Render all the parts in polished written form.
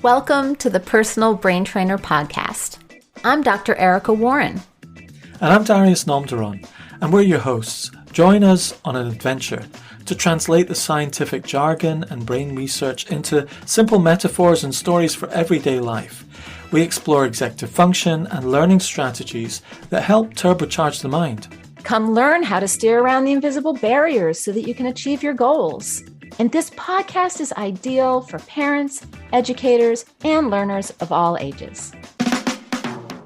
Welcome to the Personal Brain Trainer Podcast. I'm Dr. Erica Warren. And I'm Darius Nomdaron, and we're your hosts. Join us on an adventure to translate the scientific jargon and brain research into simple metaphors and stories for everyday life. We explore executive function and learning strategies that help turbocharge the mind. Come learn how to steer around the invisible barriers so that you can achieve your goals. And this podcast is ideal for parents, educators, and learners of all ages.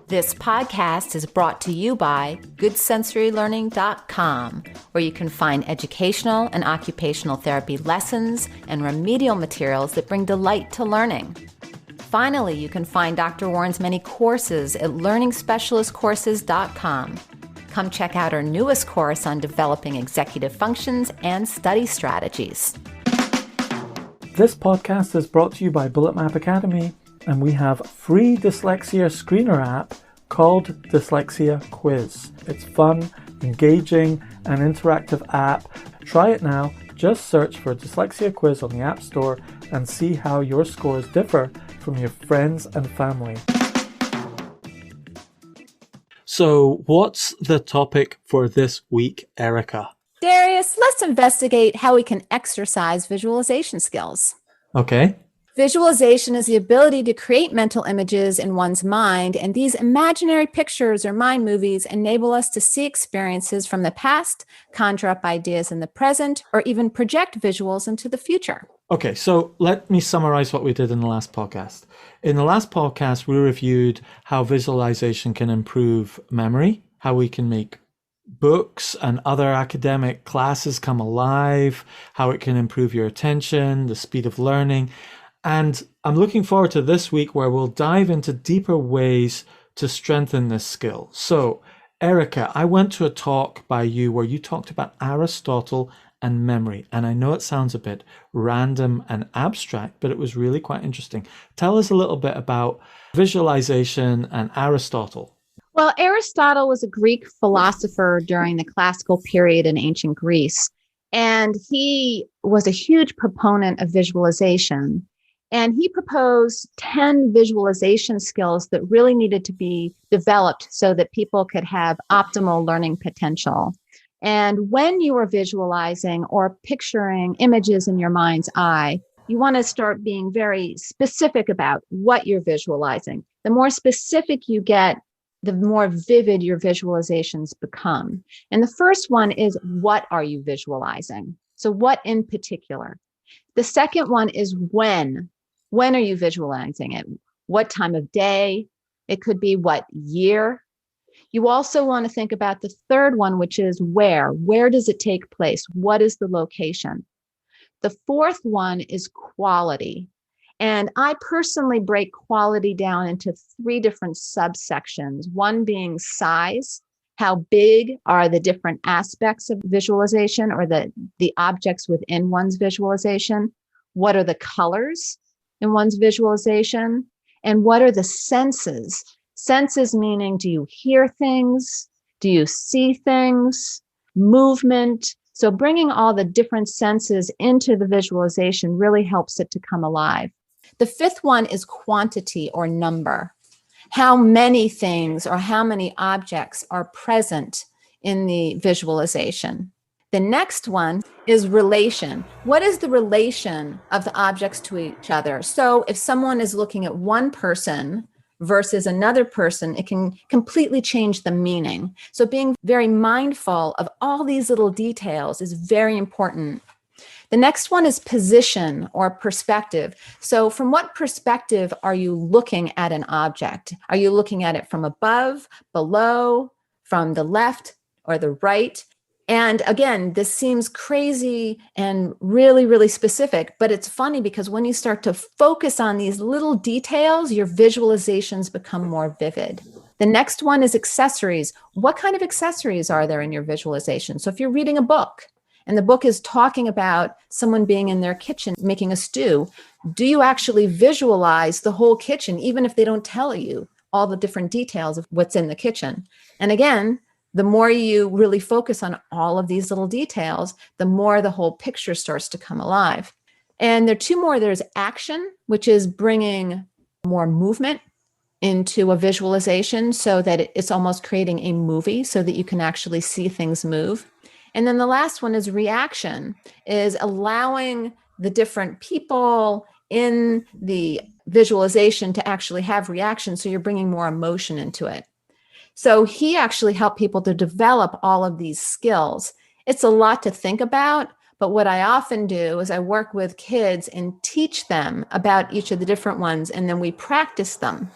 This podcast is brought to you by GoodSensoryLearning.com, where you can find educational and occupational therapy lessons and remedial materials that bring delight to learning. Finally, you can find Dr. Warren's many courses at LearningSpecialistCourses.com. Come check out our newest course on developing executive functions and study strategies. This podcast is brought to you by Bullet Map Academy, and we have a free dyslexia screener app called Dyslexia Quiz. It's fun, engaging, and interactive app. Try it now. Just search for Dyslexia Quiz on the App Store and see how your scores differ from your friends and family. So, what's the topic for this week, Erica? Darius, let's investigate how we can exercise visualization skills. Okay. Visualization is the ability to create mental images in one's mind, and these imaginary pictures or mind movies enable us to see experiences from the past, conjure up ideas in the present, or even project visuals into the future. Okay, so let me summarize what we did in the last podcast. In the last podcast, we reviewed how visualization can improve memory, how we can make books and other academic classes come alive, how it can improve your attention, the speed of learning. And I'm looking forward to this week where we'll dive into deeper ways to strengthen this skill. So, Erica, I went to a talk by you where you talked about Aristotle and memory. And I know it sounds a bit random and abstract, but it was really quite interesting. Tell us a little bit about visualization and Aristotle. Well, Aristotle was a Greek philosopher during the classical period in ancient Greece, and he was a huge proponent of visualization. And he proposed 10 visualization skills that really needed to be developed so that people could have optimal learning potential. And when you are visualizing or picturing images in your mind's eye, you want to start being very specific about what you're visualizing. The more specific you get, the more vivid your visualizations become. And the first one is, what are you visualizing? So what in particular? The second one is when. When are you visualizing it? What time of day? It could be what year. You also want to think about the third one, which is where. Where does it take place? What is the location? The fourth one is quality. And I personally break quality down into 3 different subsections, one being size. How big are the different aspects of visualization or the objects within one's visualization? What are the colors in one's visualization? And what are the senses? Senses meaning, do you hear things? Do you see things? Movement. So bringing all the different senses into the visualization really helps it to come alive. The fifth one is quantity or number. How many things or how many objects are present in the visualization? The next one is relation. What is the relation of the objects to each other? So if someone is looking at one person versus another person, it can completely change the meaning. So being very mindful of all these little details is very important. The next one is position or perspective. So from what perspective are you looking at an object? Are you looking at it from above, below, from the left or the right? And again, this seems crazy and really, really specific, but it's funny because when you start to focus on these little details, your visualizations become more vivid. The next one is accessories. What kind of accessories are there in your visualization? So if you're reading a book, and the book is talking about someone being in their kitchen making a stew, do you actually visualize the whole kitchen, even if they don't tell you all the different details of what's in the kitchen? And again, the more you really focus on all of these little details, the more the whole picture starts to come alive. And there are two more. There's action, which is bringing more movement into a visualization so that it's almost creating a movie so that you can actually see things move. And then the last one is reaction, is allowing the different people in the visualization to actually have reaction. So you're bringing more emotion into it. So he actually helped people to develop all of these skills. It's a lot to think about, but what I often do is I work with kids and teach them about each of the different ones, and then we practice them.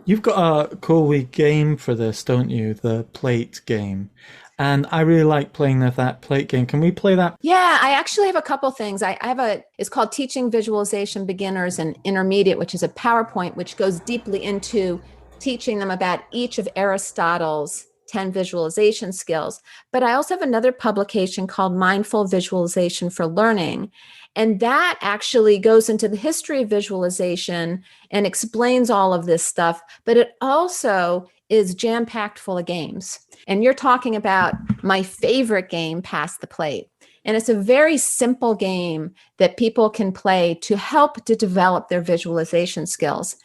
You've got a cool wee game for this, don't you? The plate game. And I really like playing that plate game. Can we play that? Yeah, I actually have a couple things. I have it's called Teaching Visualization Beginners and Intermediate, which is a PowerPoint, which goes deeply into teaching them about each of Aristotle's 10 visualization skills. But I also have another publication called Mindful Visualization for Learning. And that actually goes into the history of visualization and explains all of this stuff. But it also is jam-packed full of games. And you're talking about my favorite game, Pass the Plate. And it's a very simple game that people can play to help to develop their visualization skills.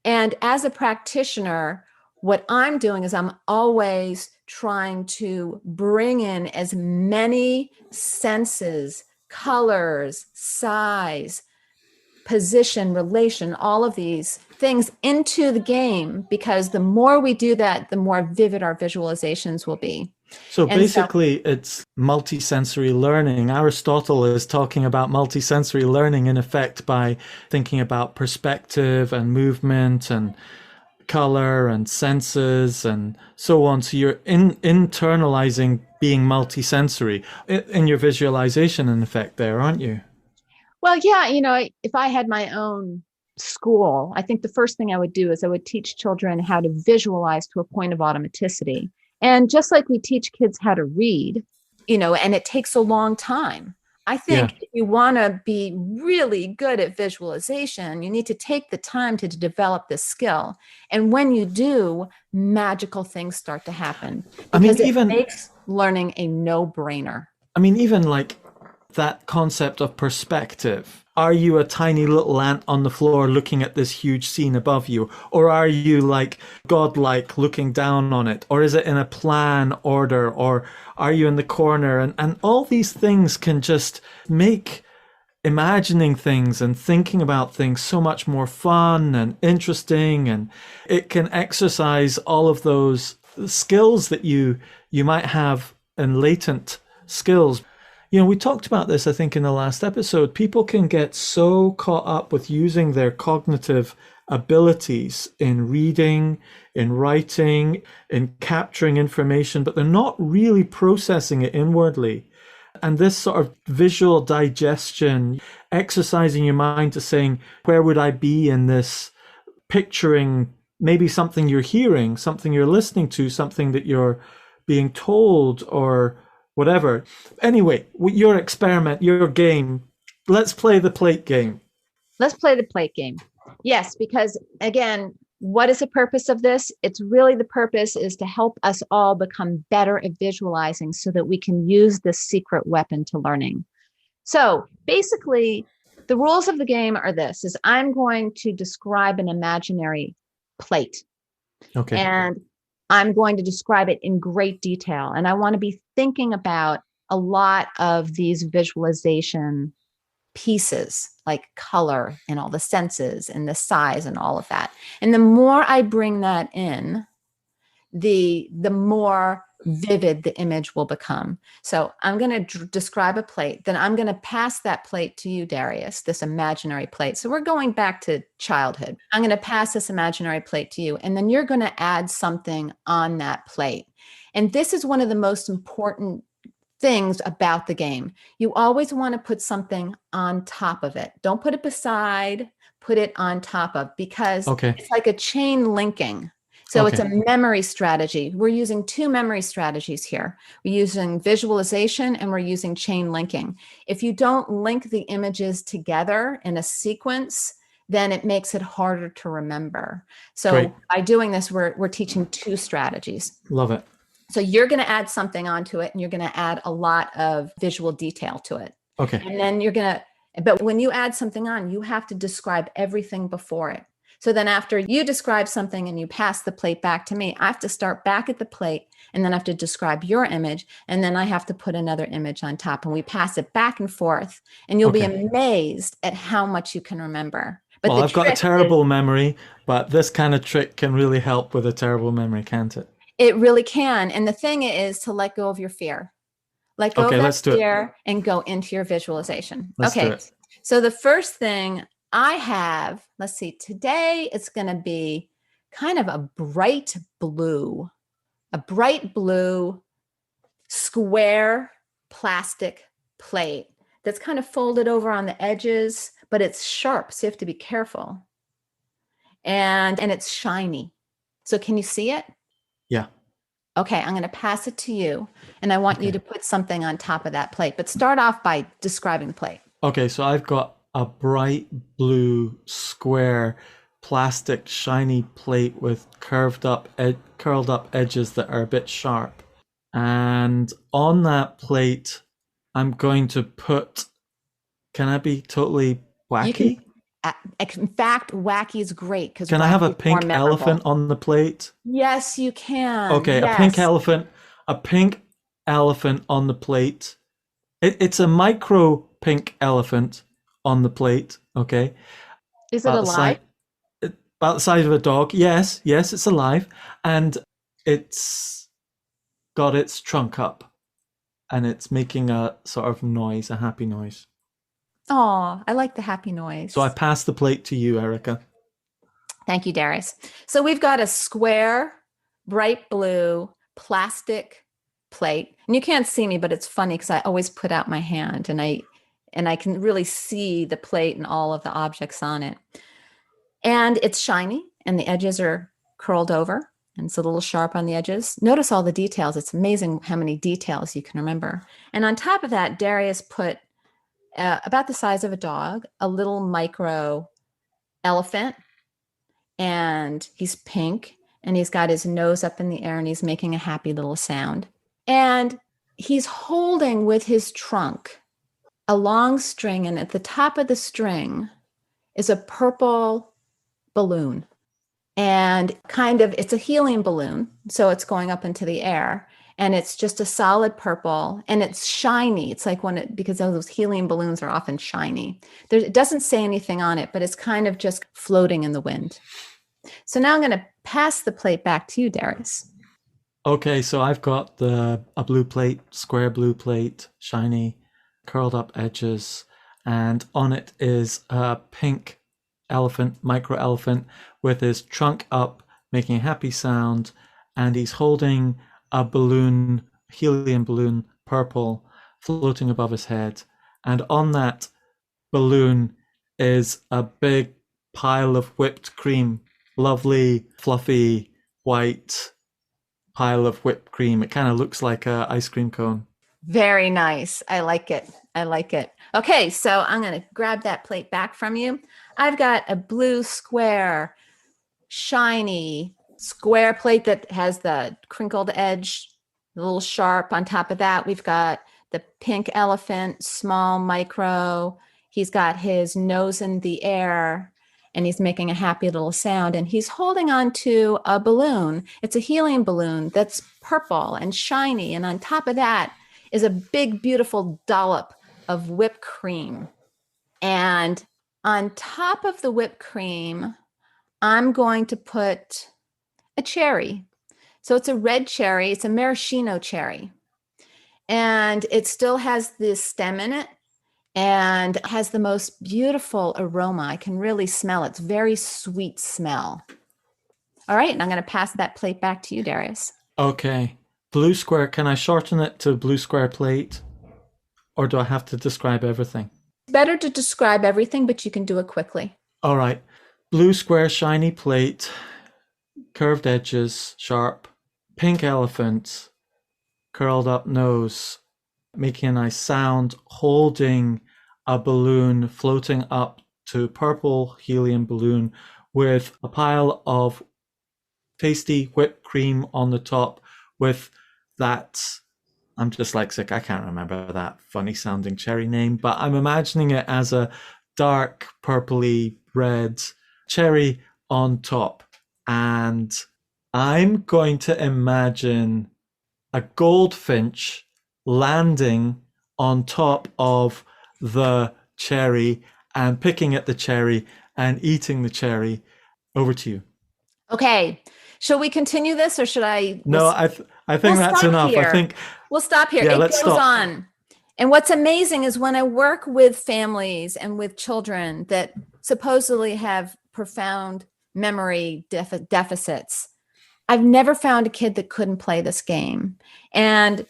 And as a practitioner, what I'm doing is I'm always trying to bring in as many senses, colors, size, position, relation, all of these things into the game, because the more we do that, the more vivid our visualizations will be. So basically, it's multisensory learning. Aristotle is talking about multisensory learning in effect by thinking about perspective and movement and color and senses and so on. So you're internalizing being multisensory in your visualization, in effect, there, aren't you? Well, yeah, if I had my own school, I think the first thing I would do is I would teach children how to visualize to a point of automaticity. And just like we teach kids how to read, and it takes a long time. I think if you want to be really good at visualization, you need to take the time to develop this skill. And when you do, magical things start to happen. Because it makes learning a no-brainer. I mean, even like that concept of perspective. Are you a tiny little ant on the floor looking at this huge scene above you? Or are you like godlike looking down on it? Or is it in a plan order? Or are you in the corner? And all these things can just make imagining things and thinking about things so much more fun and interesting. And it can exercise all of those skills that you might have in latent skills. We talked about this, I think, in the last episode. People can get so caught up with using their cognitive abilities in reading, in writing, in capturing information, but they're not really processing it inwardly. And this sort of visual digestion, exercising your mind to saying, where would I be in this, picturing maybe something you're hearing, something you're listening to, something that you're being told, or whatever. Anyway, your experiment, your game, let's play the plate game. Let's play the plate game. Yes, because again, what is the purpose of this? It's really the purpose is to help us all become better at visualizing so that we can use this secret weapon to learning. So basically, the rules of the game are this, is I'm going to describe an imaginary plate. Okay. And I'm going to describe it in great detail. And I want to be thinking about a lot of these visualization pieces, like color and all the senses and the size and all of that. And the more I bring that in, the more vivid the image will become. So I'm going to describe a plate, then I'm going to pass that plate to you, Darius, this imaginary plate. So we're going back to childhood. I'm going to pass this imaginary plate to you, and then you're going to add something on that plate. And this is one of the most important things about the game. You always want to put something on top of it. Don't put it beside, put it on top of, because it's like a chain linking. So it's a memory strategy. We're using two memory strategies here. We're using visualization and we're using chain linking. If you don't link the images together in a sequence, then it makes it harder to remember. So by doing this, we're teaching two strategies. Love it. So you're going to add something onto it, and you're going to add a lot of visual detail to it. Okay. And then you're going to But when you add something on, you have to describe everything before it. So then after you describe something and you pass the plate back to me, I have to start back at the plate and then I have to describe your image. And then I have to put another image on top and we pass it back and forth. And you'll be amazed at how much you can remember. But well, I've got a terrible memory, but this kind of trick can really help with a terrible memory, can't it? It really can. And the thing is to let go of your fear. Let go of that fear and go into your visualization. Let's do it. So the first thing I have, let's see, today it's going to be kind of a bright blue square plastic plate that's kind of folded over on the edges, but it's sharp, so you have to be careful. And it's shiny. So can you see it? Yeah. Okay, I'm going to pass it to you, and I want you to put something on top of that plate, but start off by describing the plate. Okay, so I've got a bright blue square plastic shiny plate with curled up edges that are a bit sharp. And on that plate, I'm going to put, can I be totally wacky? In fact, wacky is great because can I have a pink elephant on the plate? Yes, you can. Okay, yes. a pink elephant on the plate. It's a micro pink elephant on the plate. Okay. Is it alive? About the size of a dog. Yes, it's alive, and it's got its trunk up, and it's making a sort of noise, a happy noise. Oh, I like the happy noise. So I pass the plate to you, Erica. Thank you, Darius. So we've got a square, bright blue plastic plate. And you can't see me, but it's funny because I always put out my hand and I can really see the plate and all of the objects on it. And it's shiny and the edges are curled over and it's a little sharp on the edges. Notice all the details. It's amazing how many details you can remember. And on top of that, Darius put about the size of a dog, a little micro elephant, and he's pink and he's got his nose up in the air and he's making a happy little sound. And he's holding with his trunk a long string, and at the top of the string is a purple balloon. And it's a helium balloon, so it's going up into the air. And it's just a solid purple and it's shiny. It's like because those helium balloons are often shiny. It doesn't say anything on it, but it's kind of just floating in the wind. So now I'm going to pass the plate back to you, Darius. Okay, so I've got a blue plate, square blue plate, shiny, curled up edges, and on it is a pink elephant, micro elephant, with his trunk up, making a happy sound, and he's holding a balloon, helium balloon, purple, floating above his head. And on that balloon is a big pile of whipped cream, lovely, fluffy, white pile of whipped cream. It kind of looks like an ice cream cone. Very nice. I like it. Okay, so I'm going to grab that plate back from you. I've got a blue square, shiny square plate that has the crinkled edge, a little sharp. On top of that, we've got the pink elephant, small, micro. He's got his nose in the air and he's making a happy little sound, and he's holding on to a balloon. It's a helium balloon that's purple and shiny, and on top of that is a big, beautiful dollop of whipped cream. And on top of the whipped cream, I'm going to put a cherry. So it's a red cherry. It's a maraschino cherry. And it still has the stem in it and has the most beautiful aroma. I can really smell it. It's very sweet smell. All right, and I'm going to pass that plate back to you, Darius. Okay. Blue square, can I shorten it to blue square plate? Or do I have to describe everything? Better to describe everything, but you can do it quickly. All right. Blue square, shiny plate, curved edges, sharp, pink elephant, curled up nose, making a nice sound, holding a balloon floating up to purple helium balloon with a pile of tasty whipped cream on the top with that I'm dyslexic. I can't remember that funny sounding cherry name, but I'm imagining it as a dark purpley red cherry on top. And I'm going to imagine a goldfinch landing on top of the cherry and picking at the cherry and eating the cherry. Over to you. Okay. Shall we continue this or should I? No, I think We'll that's stop enough. I here. think, We'll stop here. yeah, It let's goes stop. on. And what's amazing is when I work with families and with children that supposedly have profound memory deficits, I've never found a kid that couldn't play this game. And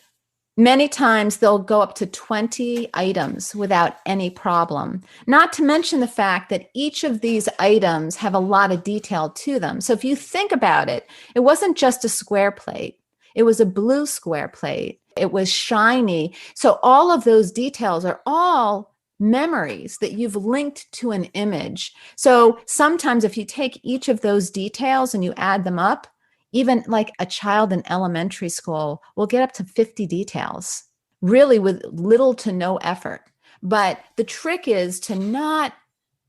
many times they'll go up to 20 items without any problem. Not to mention the fact that each of these items have a lot of detail to them. So if you think about it, it wasn't just a square plate. It was a blue square plate. It was shiny. So all of those details are all memories that you've linked to an image. So sometimes if you take each of those details and you add them up, even like a child in elementary school will get up to 50 details, really with little to no effort. But the trick is to not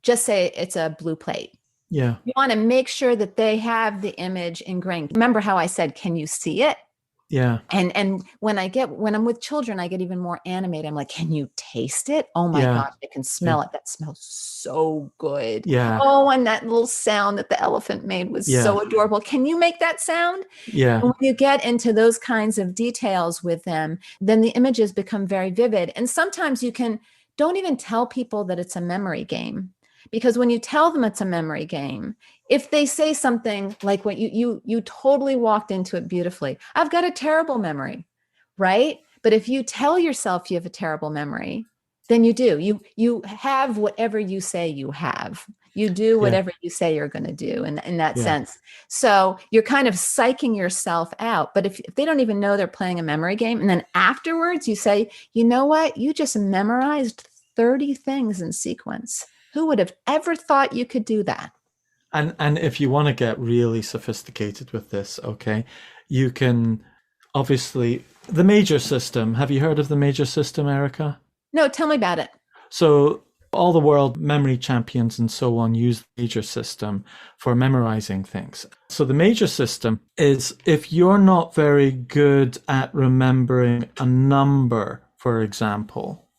just say it's a blue plate. Yeah. You want to make sure that they have the image ingrained. Remember how I said, can you see it? Yeah. And when I'm with children, I get even more animated. I'm like, can you taste it? Oh my Yeah. gosh, I can smell it. That smells so good. Yeah. Oh, and that little sound that the elephant made was Yeah. so adorable. Can you make that sound? Yeah. And when you get into those kinds of details with them, then the images become very vivid. And sometimes don't even tell people that it's a memory game. Because when you tell them it's a memory game, if they say something like what you totally walked into it beautifully, I've got a terrible memory, right? But if you tell yourself you have a terrible memory, then you do. You have whatever you say you have. You do whatever you say you're going to do in that sense. So you're kind of psyching yourself out. But if they don't even know they're playing a memory game, and then afterwards you say, you know what? You just memorized 30 things in sequence. Who would have ever thought you could do that? And if you want to get really sophisticated with this, okay, you can obviously the major system. Have you heard of the major system, Erica? No, tell me about it. So all the world memory champions and so on use the major system for memorizing things. So the major system is if you're not very good at remembering a number, for example,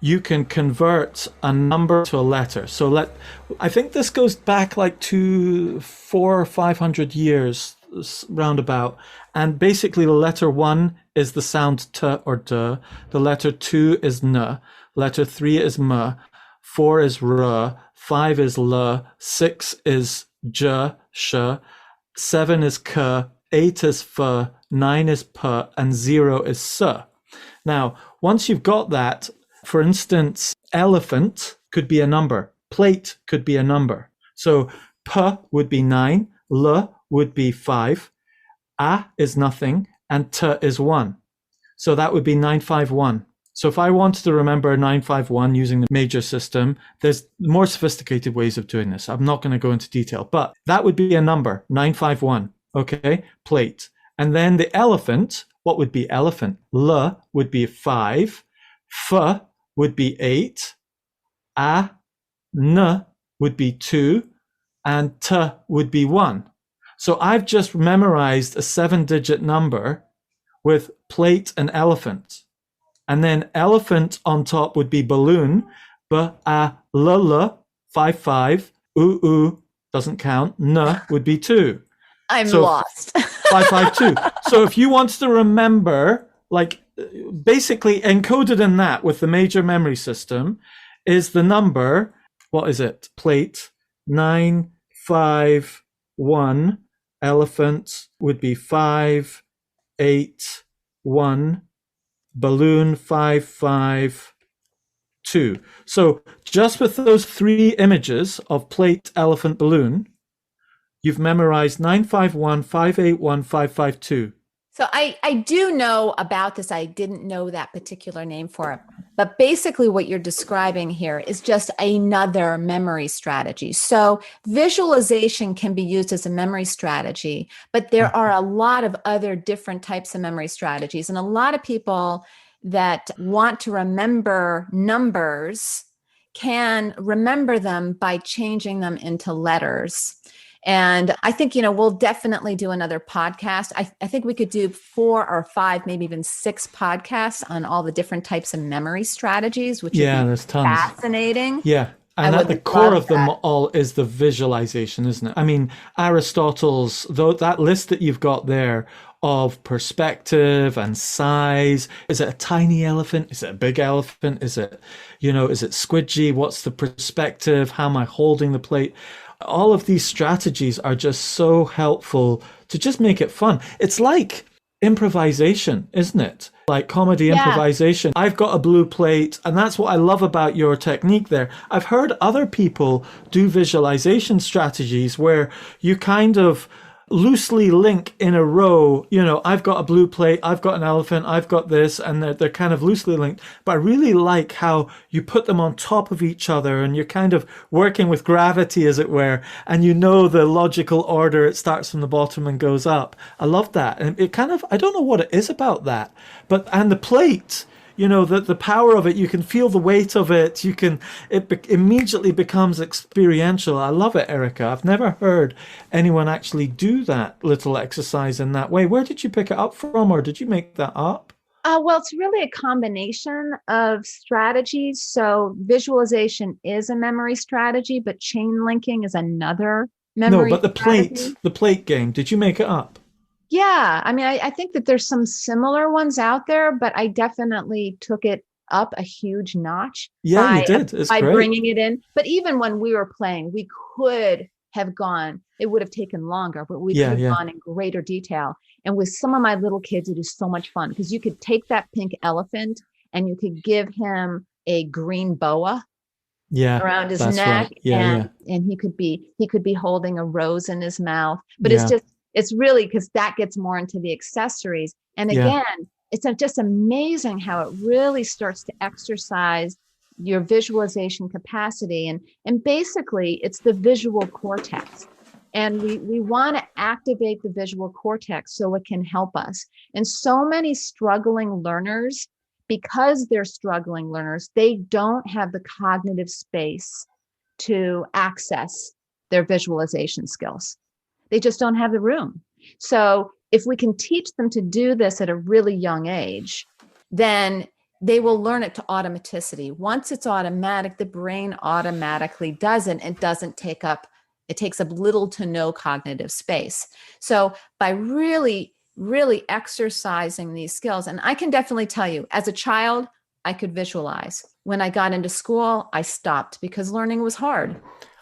you can convert a number to a letter. So I think this goes back like to 400 or 500 years roundabout. And basically the letter 1 is the sound t or d. The letter 2 is n. Letter 3 is m. 4 is r. 5 is l. 6 is j, sh. 7 is k. 8 is f. 9 is p. And 0 is s. Now, once you've got that, for instance, elephant could be a number. Plate could be a number. So P would be 9, L would be 5, A is nothing, and T is 1. So that would be 951. So if I wanted to remember 951 using the major system, there's more sophisticated ways of doing this. I'm not going to go into detail, but that would be a number, 951. Okay, plate. And then the elephant, what would be elephant? L would be 5, F would be 8, A, N would be 2, and T would be 1. So I've just memorized a 7-digit number with plate and elephant. And then elephant on top would be balloon, B-A-L-L, 5-5, U-U, doesn't count, N would be 2. I'm lost. 552. So if you want to remember, like, basically encoded in that with the major memory system is the number, what is it? Plate 951, elephant would be 581, balloon 552. So just with those 3 images of plate, elephant, balloon, you've memorized 951, 581, 552. So I do know about this. I didn't know that particular name for it. But basically, what you're describing here is just another memory strategy. So visualization can be used as a memory strategy, but there are a lot of other different types of memory strategies. And a lot of people that want to remember numbers can remember them by changing them into letters. And I think, we'll definitely do another podcast. I think we could do 4 or 5, maybe even 6 podcasts on all the different types of memory strategies, which would Yeah, be there's tons. fascinating. Yeah. I And at would the core love of them that. all is the visualization, isn't it? I mean, Aristotle's, though, that list that you've got there of perspective and size. Is it a tiny elephant? Is it a big elephant? Is it squidgy? What's the perspective? How am I holding the plate? All of these strategies are just so helpful to just make it fun. It's like improvisation, isn't it? Like comedy Yeah. improvisation. I've got a blue plate, and that's what I love about your technique there. I've heard other people do visualization strategies where you kind of loosely link in a row, I've got a blue plate, I've got an elephant, I've got this, and they're kind of loosely linked. But I really like how you put them on top of each other and you're kind of working with gravity, as it were, and the logical order, it starts from the bottom and goes up. I love that. And it kind of, I don't know what it is about that, and the plate, the power of it, you can feel the weight of it. Immediately becomes experiential. I love it, Erica. I've never heard anyone actually do that little exercise in that way. Where did you pick it up from, or did you make that up? Well, it's really a combination of strategies. So visualization is a memory strategy, but chain linking is another No, memory but strategy. the plate game, did you make it up? Yeah, I mean, I think that there's some similar ones out there, but I definitely took it up a huge notch Yeah, you did. It's by great. bringing it in. But even when we were playing, we could have gone. It would have taken longer, but we could Yeah, have yeah, gone in greater detail. And with some of my little kids, it is so much fun because you could take that pink elephant and you could give him a green boa yeah. around his That's neck, right. Yeah, and yeah, he could be holding a rose in his mouth. But yeah, it's really because that gets more into the accessories. And yeah. again, it's just amazing how it really starts to exercise your visualization capacity. And basically it's the visual cortex. And we want to activate the visual cortex so it can help us. And so many struggling learners, because they're struggling learners, they don't have the cognitive space to access their visualization skills. They just don't have the room. So if we can teach them to do this at a really young age, then they will learn it to automaticity. Once it's automatic, the brain automatically does it. It takes up little to no cognitive space. So by really exercising these skills, and I can definitely tell you, as a child, I could visualize. When I got into school, I stopped because learning was hard.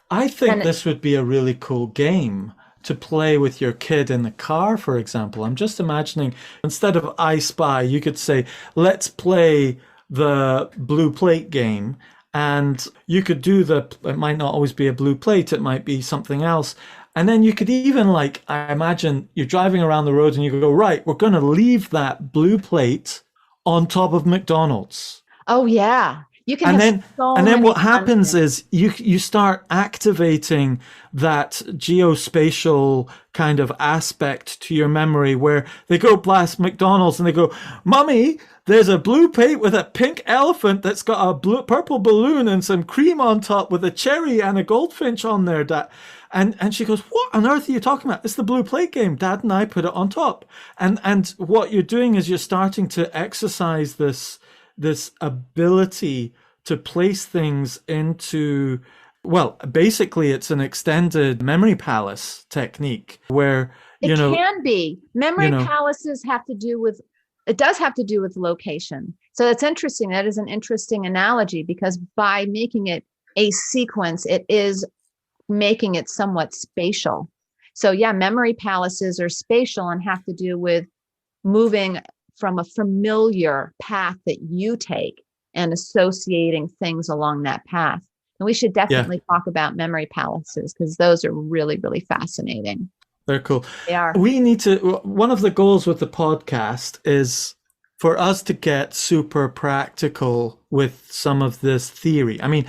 I think And this would be a really cool game to play with your kid in the car, for example. I'm just imagining instead of I Spy, you could say, let's play the blue plate game. And you could it might not always be a blue plate, it might be something else. And then you could even, like, I imagine you're driving around the road and you go, right, we're going to leave that blue plate on top of McDonald's. oh yeah, you can And have then so and then many what fun happens things. is you start activating that geospatial kind of aspect to your memory where they go blast McDonald's and they go, Mummy, there's a blue plate with a pink elephant that's got a purple balloon and some cream on top with a cherry and a goldfinch on there, Dad. And she goes, what on earth are you talking about? It's the blue plate game. Dad and I put it on top. And what you're doing is you're starting to exercise this ability to place things into, well, basically it's an extended memory palace technique where, It you know, can be. you Memory know, palaces it does have to do with location. So that's interesting. That is an interesting analogy because by making it a sequence, it is making it somewhat spatial. So yeah, memory palaces are spatial and have to do with moving from a familiar path that you take and associating things along that path. And we should yeah. definitely talk about memory palaces because those are really fascinating. They're cool. They are. We need to, one of the goals with the podcast is for us to get super practical with some of this theory. I mean,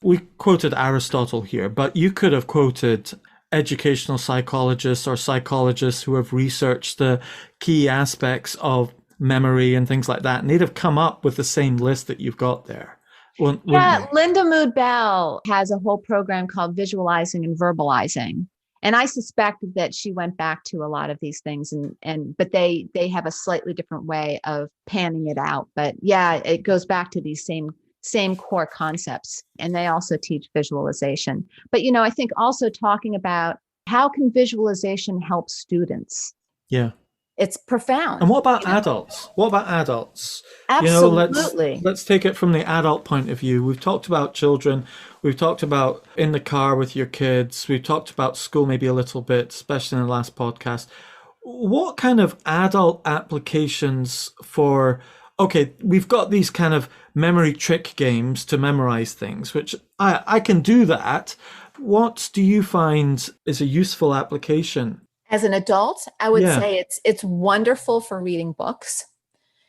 we quoted Aristotle here, but you could have quoted educational psychologists or psychologists who have researched the key aspects of memory and things like that, and they'd have come up with the same list that you've got there, wouldn't Yeah, they? Linda Mood Bell has a whole program called Visualizing and Verbalizing. And I suspect that she went back to a lot of these things and but they have a slightly different way of panning it out. But yeah, it goes back to these same core concepts. And they also teach visualization. But I think also talking about how can visualization help students? Yeah. It's profound. And what about adults? What about adults? Let's Absolutely. let's take it from the adult point of view. We've talked about children, we've talked about in the car with your kids, we've talked about school maybe a little bit, especially in the last podcast. What kind of adult applications for, okay, we've got these kind of memory trick games to memorize things, which I can do that. What do you find is a useful application? As an adult, I would Yeah. say it's wonderful for reading books,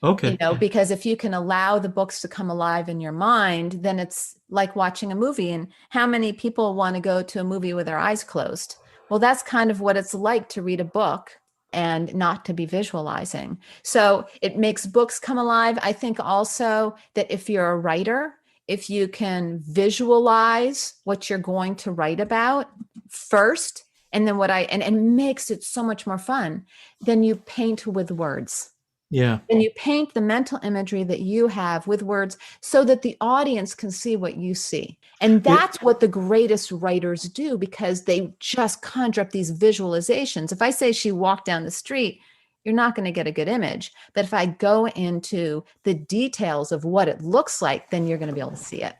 Okay. because if you can allow the books to come alive in your mind, then it's like watching a movie. And how many people want to go to a movie with their eyes closed? Well, that's kind of what it's like to read a book and not to be visualizing. So it makes books come alive. I think also that if you're a writer, if you can visualize what you're going to write about first, and then and makes it so much more fun, then you paint with words. Yeah. And you paint the mental imagery that you have with words so that the audience can see what you see. And It, that's what the greatest writers do, because they just conjure up these visualizations. If I say she walked down the street, you're not going to get a good image. But if I go into the details of what it looks like, then you're going to be able to see it.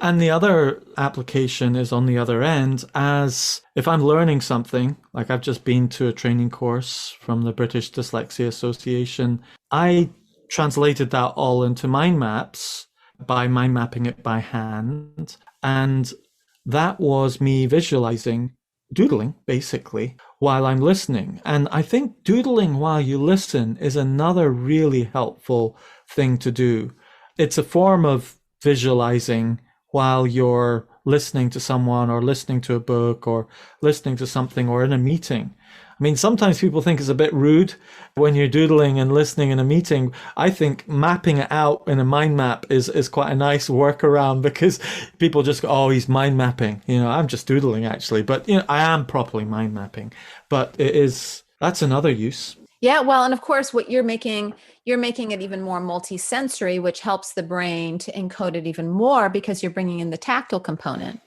And the other application is on the other end, as if I'm learning something, like I've just been to a training course from the British Dyslexia Association, I translated that all into mind maps by mind mapping it by hand. And that was me visualizing, doodling basically, while I'm listening. And I think doodling while you listen is another really helpful thing to do. It's a form of visualizing while you're listening to someone or listening to a book or listening to something or in a meeting. I mean, sometimes people think it's a bit rude when you're doodling and listening in a meeting. I think mapping it out in a mind map is quite a nice workaround, because people just go, oh, he's mind mapping. I'm just doodling actually, but I am properly mind mapping. But that's another use. Yeah, well, and of course, what you're making it even more multi-sensory, which helps the brain to encode it even more, because you're bringing in the tactile component.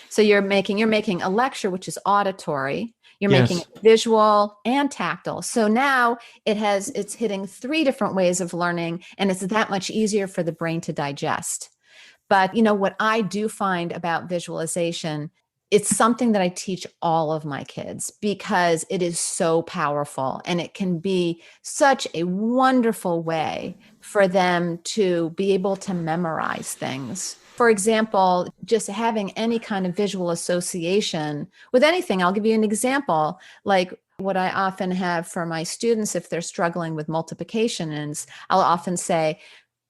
So you're making a lecture, which is auditory. You're making Yes. it visual and tactile. So now it's hitting 3 different ways of learning, and it's that much easier for the brain to digest. But what I do find about visualization, it's something that I teach all of my kids, because it is so powerful, and it can be such a wonderful way for them to be able to memorize things. For example, just having any kind of visual association with anything. I'll give you an example. Like what I often have for my students, if they're struggling with multiplication, is I'll often say,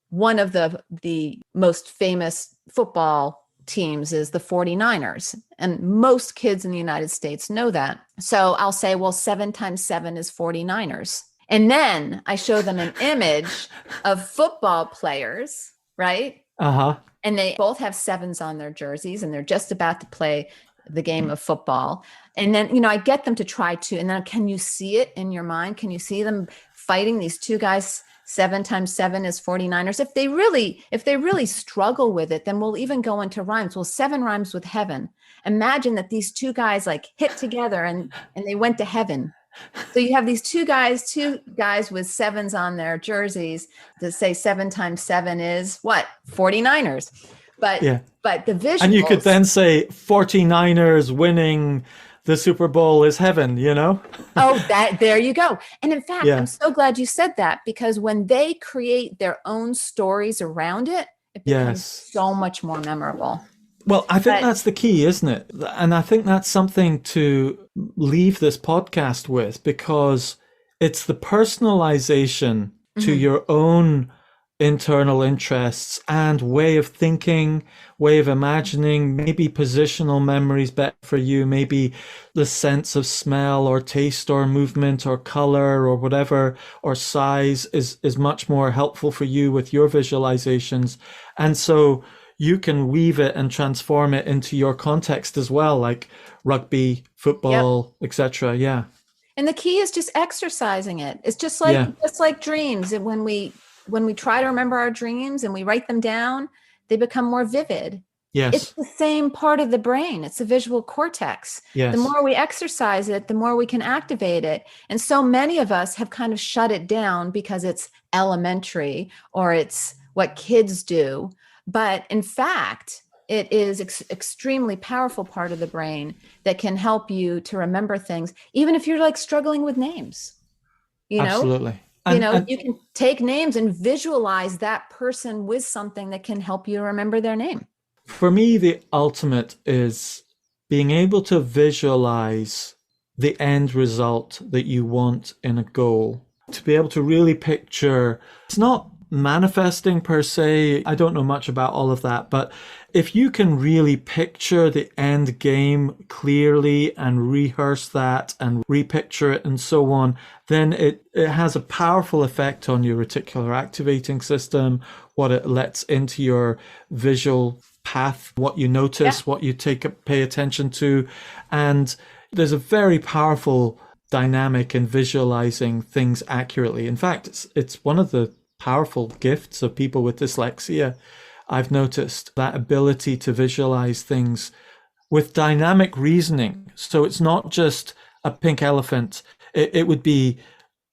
one of the most famous football teams is the 49ers. And most kids in the United States know that. So I'll say, well, 7 times 7 is 49ers. And then I show them an image of football players, right? Uh-huh. And they both have 7s on their jerseys, and they're just about to play the game of football. And then, I get them to try to, and then can you see it in your mind? Can you see them fighting these 2 guys? 7 times 7 is 49ers. If they really struggle with it, then we'll even go into rhymes. Well, 7 rhymes with heaven. Imagine that these 2 guys like hit together and they went to heaven. So you have these two guys with 7s on their jerseys to say 7 times 7 is what? 49ers. But Yeah. but the visuals. And you could then say 49ers winning the Super Bowl is heaven, Oh, there you go. And in fact, Yeah. I'm so glad you said that, because when they create their own stories around it, it becomes Yes. so much more memorable. Well, I think But that's the key, isn't it? And I think that's something to leave this podcast with, because it's the personalization to mhm. your own internal interests and way of thinking, way of imagining. Maybe positional memory is better for you. Maybe the sense of smell or taste or movement or color or whatever, or size is much more helpful for you with your visualizations. And so you can weave it and transform it into your context as well, like rugby, Yep. football, etc. Yeah. And the key is just exercising it. It's Yeah. just like dreams. And when we try to remember our dreams and we write them down, they become more vivid. It's Yes. the same part of the brain. It's the visual cortex. The Yes. more we exercise it, the more we can activate it. And so many of us have kind of shut it down because it's elementary or it's what kids do. But in fact, it is extremely powerful part of the brain that can help you to remember things, even if you're like struggling with names. You know, Absolutely. And you can take names and visualize that person with something that can help you remember their name. for me, the ultimate is being able to visualize the end result that you want in a goal. To be able to really picture, it's not manifesting per se. I don't know much about all of that, but if you can really picture the end game clearly and rehearse that and repicture it and so on, then it has a powerful effect on your reticular activating system, what it lets into your visual path, what you notice, what you pay attention to. And there's a very powerful dynamic in visualizing things accurately. In fact, it's one of the powerful gifts of people with dyslexia. I've noticed that ability to visualize things with dynamic reasoning. So it's not just a pink elephant. It would be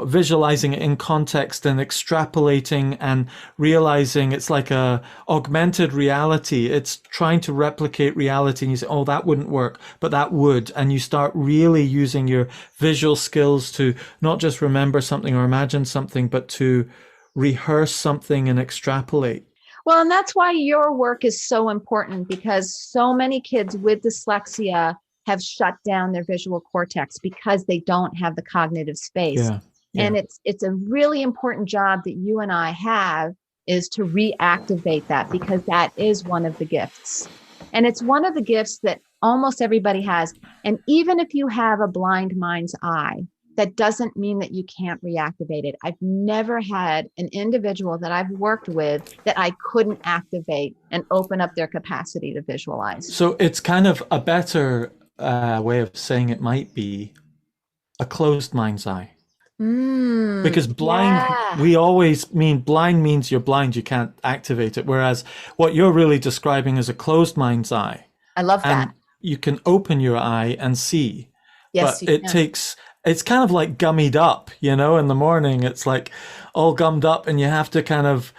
visualizing it in context and extrapolating and realizing it's like a augmented reality. It's trying to replicate reality, and you say, oh, that wouldn't work, but that would. And you start really using your visual skills to not just remember something or imagine something, but to rehearse something and extrapolate. Well, and that's why your work is so important, because so many kids with dyslexia have shut down their visual cortex because they don't have the cognitive space. Yeah. And Yeah. it's a really important job that you and I have, is to reactivate that, because that is one of the gifts. And it's one of the gifts that almost everybody has. And even if you have a blind mind's eye, that doesn't mean that you can't reactivate it. I've never had an individual that I've worked with that I couldn't activate and open up their capacity to visualize. So it's kind of a better way of saying it might be a closed mind's eye. Because blind, Yeah. we always mean blind means you're blind, you can't activate it. Whereas what you're really describing is a closed mind's eye. I love And that. you can open your eye and see. Yes, But you it can. takes, it's kind of like gummied up, in the morning. It's like all gummed up and you have to kind of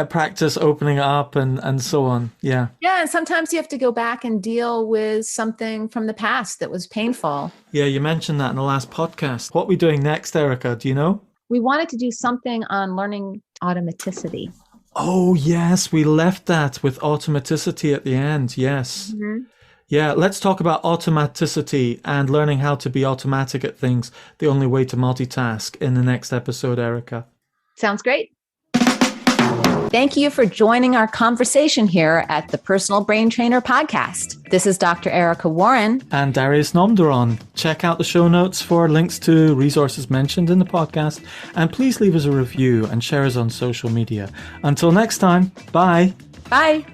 practice opening it up and so on. Yeah. Yeah. And sometimes you have to go back and deal with something from the past that was painful. Yeah, you mentioned that in the last podcast. What are we doing next, Erica? Do you know? We wanted to do something on learning automaticity. Oh, yes, we left that with automaticity at the end. Yes. Mm-hmm. Yeah, let's talk about automaticity and learning how to be automatic at things, the only way to multitask, in the next episode, Erica. Sounds great. Thank you for joining our conversation here at the Personal Brain Trainer Podcast. This is Dr. Erica Warren. And Darius Nomduron. Check out the show notes for links to resources mentioned in the podcast. And please leave us a review and share us on social media. Until next time, bye. Bye.